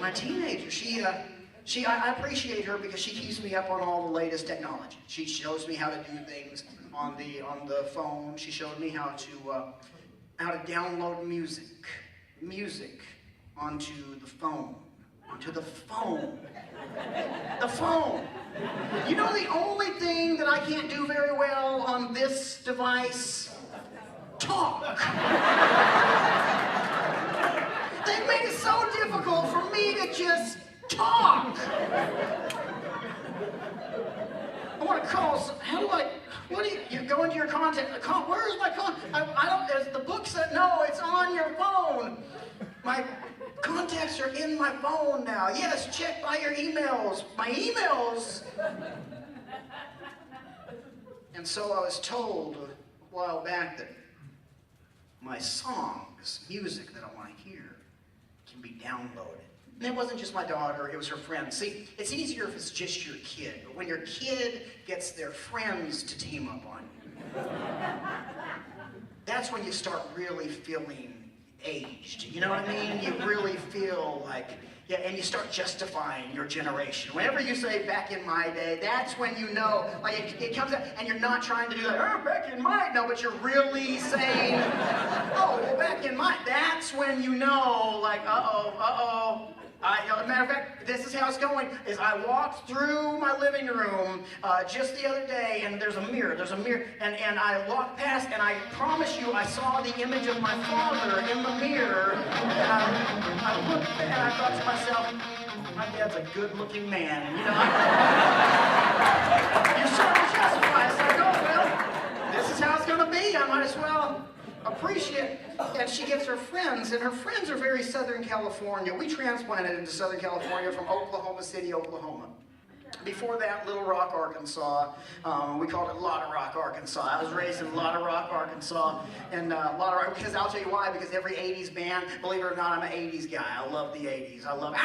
My teenager, I appreciate her because she keeps me up on all the latest technology. She shows me how to do things on the phone. She showed me how to download music onto the phone. The phone. You know the only thing that I can't do very well on this device? Talk. They've made it so difficult for me to just talk. I want to call some, you go into your contact, where's my there's the books that, no, it's on your phone. My contacts are in my phone now. Yes, check by your emails. My emails. And so I was told a while back that my songs, music that I want to hear, can be downloaded. And it wasn't just my daughter, it was her friends. See, it's easier if it's just your kid, but when your kid gets their friends to team up on you, that's when you start really feeling aged. You know what I mean? You really feel like, yeah, and you start justifying your generation. Whenever you say back in my day, that's when you know, like it comes out, and you're not trying to do like, oh, back in my, no, but you're really saying, oh, well, back in my, that's when you know, like, uh-oh. As a matter of fact, this is how it's going, is I walked through my living room just the other day, and there's a mirror, and I walked past, and I promise you, I saw the image of my father in the mirror, and I looked, and I thought to myself, my dad's a good-looking man, you know? You certainly justify it. It's like, oh, well, this is how it's going to be, I might as well appreciate. And she gets her friends, and her friends are very Southern California. We transplanted into Southern California from Oklahoma City, Oklahoma. Before that, Little Rock, Arkansas. We called it Lotta Rock, Arkansas. I was raised in Lotta Rock, Arkansas. And Lotta Rock, because I'll tell you why, because every 80s band, believe it or not, I'm an 80s guy. I love the 80s. I love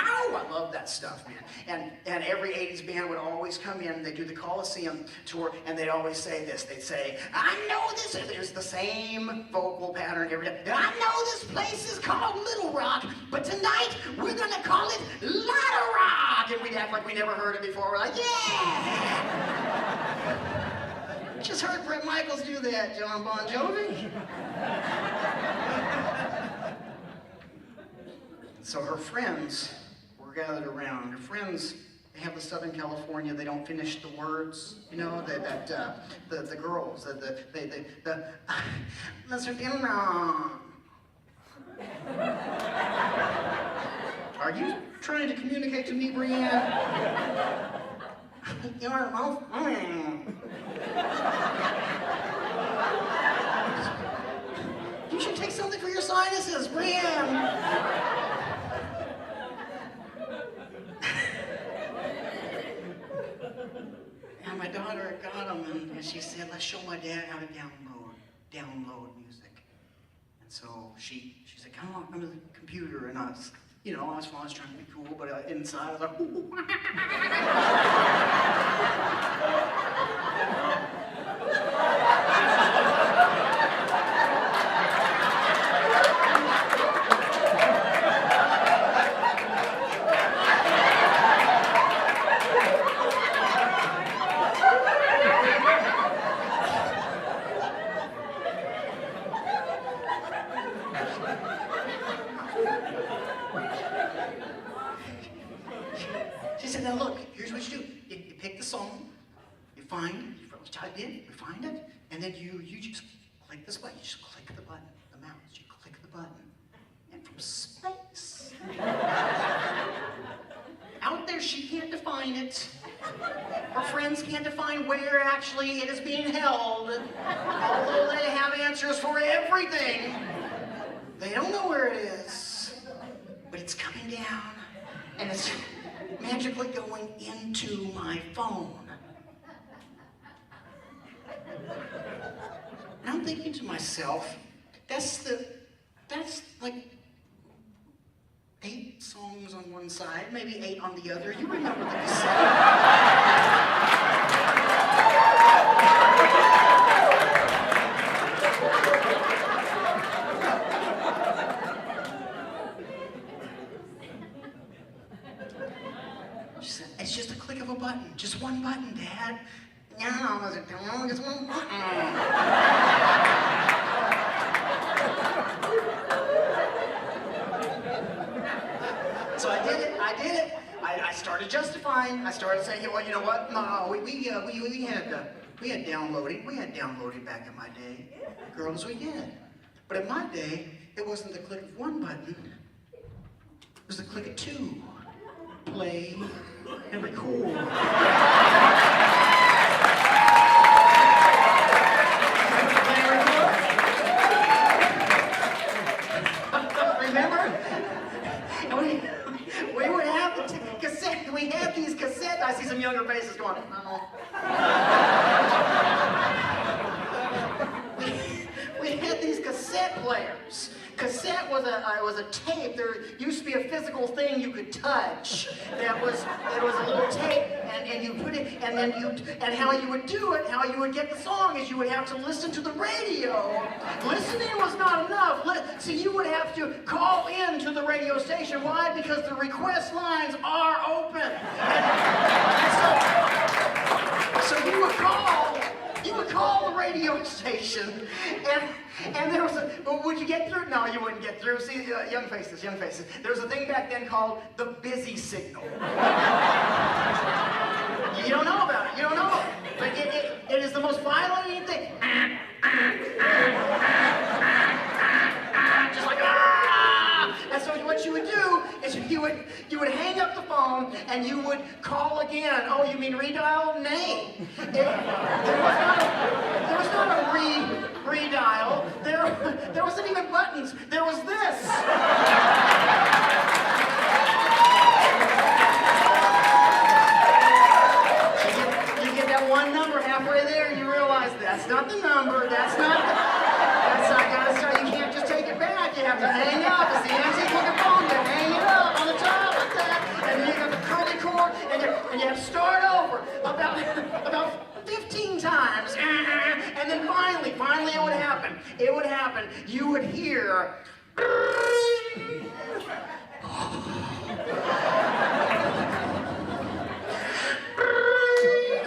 that stuff, man. And every 80s band would always come in, they do the Coliseum tour, and they'd always say this. They'd say, I know this, there's the same vocal pattern every day. I know this place is called Little Rock, but tonight we're gonna call it Lotta Rock. And we'd act like we never heard it before. We're like, yeah! Just heard Bret Michaels do that, John Bon Jovi. So her friends were gathered around. Her friends, they have the Southern California, they don't finish the words, you know, the girls, Mr. Dimron. Are you trying to communicate to me, Brianne? You're most You should take something for your sinuses, Brianne. And my daughter got them, and she said, let's show my dad how to download music. And so she said, come on, come to the computer, and I was trying to be cool, but inside I was like, ooh. She said, now look, here's what you do. You pick the song, you type in, you find it, and then you just click this button. You just click the button, the mouse. You click the button. And from space, out there she can't define it. Her friends can't define where actually it is being held. Although they have answers for everything, they don't know where it is. But it's coming down, and it's magically going into my phone. And I'm thinking to myself, that's like 8 songs on one side, maybe 8 on the other. You remember the cassette? the longest one button. So I did it. I started justifying. I started saying, well, you know what? No, we had downloading. We had downloading back in my day. Girls, we did. But in my day, it wasn't the click of one button. It was the click of two. Play and record. Remember? We would have the cassette. We had these cassettes. I see some younger faces going, We had these cassette players. Cassette was a tape. There used to be a physical thing you could touch. That was a little tape, and you put it, and then and how you would do it, how you would get the song is you would have to listen to the radio. Listening was not enough. So you would have to call in to the radio station. Why? Because the request lines are open. And so you would call the radio station, and there was would you get through? No, you wouldn't get through. See, young faces. There was a thing back then called the busy signal. You don't know about it. You don't know. But it is the most violating thing. Just like, and so what you would do is you would hang up the phone and you would call again. Oh, you mean redial? Nay. There was not a redial. There wasn't even buttons. There was this. You get that one number halfway there, and you realize that's not the number. That's not. You can't just take it back. You have to hang up. It's the antique looking phone. You hang it up on the top like that, and then you got the curly cord, and you have to start over about 15 times, and then finally it would happen. It would happen. You would hear.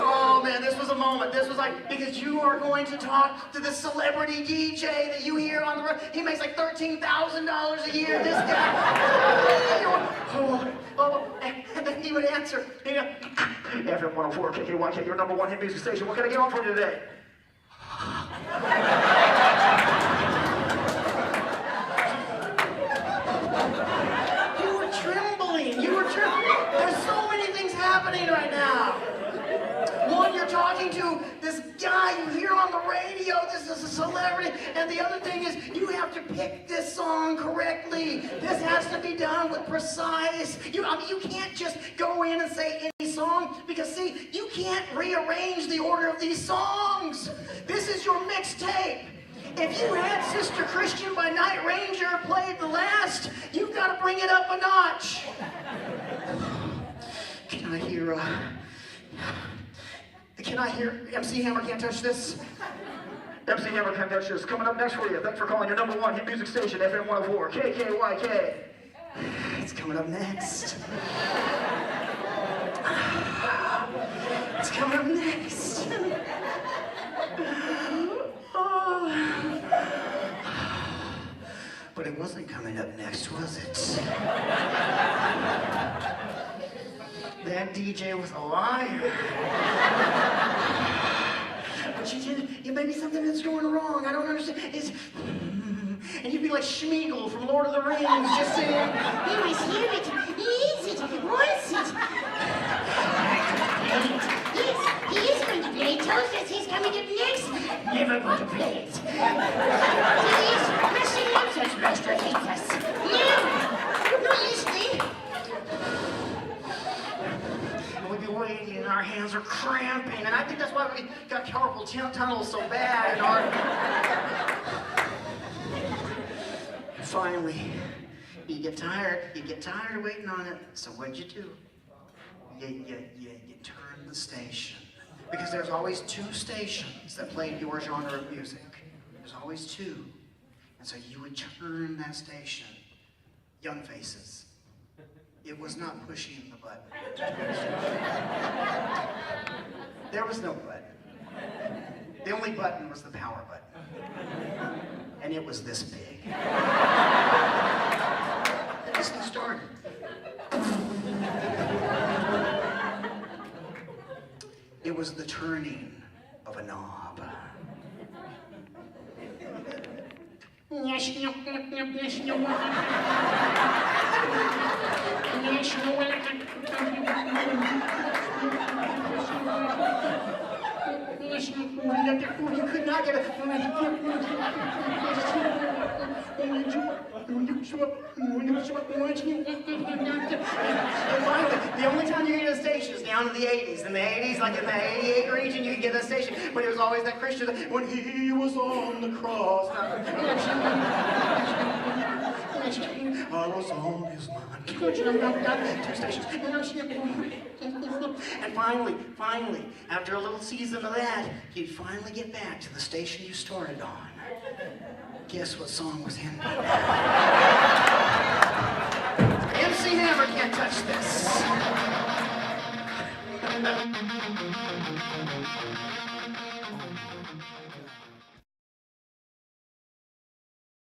Oh man, this was a moment. This was like, because you are going to talk to the celebrity DJ that you hear on the road. He makes like $13,000 a year. This guy. And then he would answer. He'd go, FM 104 KKYK, your number one hit music station. What can I get on for you today? You were trembling. There's so many things happening right now. One, you're talking to this guy you hear on the radio. This is a celebrity. And the other thing is you have to pick this song correctly. This has to be done with precise. You can't just go in and say any song because, see, you can't rearrange the order of these songs. This is your mixtape. If you had Sister Christian by Night Ranger played the last, you've got to bring it up a notch. Can I hear MC Hammer Can't Touch This? MC Hammer Can't Touch This. Coming up next for you. Thanks for calling your number one hit music station, FM 104 KKYK. It's coming up next. It's coming up next. But it wasn't coming up next, was it? That DJ was a liar. But maybe something that's going wrong. I don't understand. And you'd be like Schmeagol from Lord of the Rings, just saying, "You must hear it, eat it, voice it." Yes, he is going to play. He tells us he's coming up next. Never going to play it. Please, Master loves us, Master hates us. No, not listening. We'd be waiting and our hands are cramping, and I think that's why we got carpal tunnel so bad. Finally, you get tired of waiting on it. So what'd you do? You turn the station, because there's always two stations that played your genre of music. There's always two, and so you would turn that station. Young faces. It was not pushing the button. There was no button. The only button was the power button. And it was this big. This thing started. It was the turning of a knob. You could not get it. And finally, the only time you get a station is down in the 80s. In the 80s, like in the 88 region, you could get a station. But it was always that Christian, when he was on the cross. I was on his mind. 2 stations. And finally, after a little season of that, you'd finally get back to the station you started on. Guess what song was ending? MC Hammer can't touch this.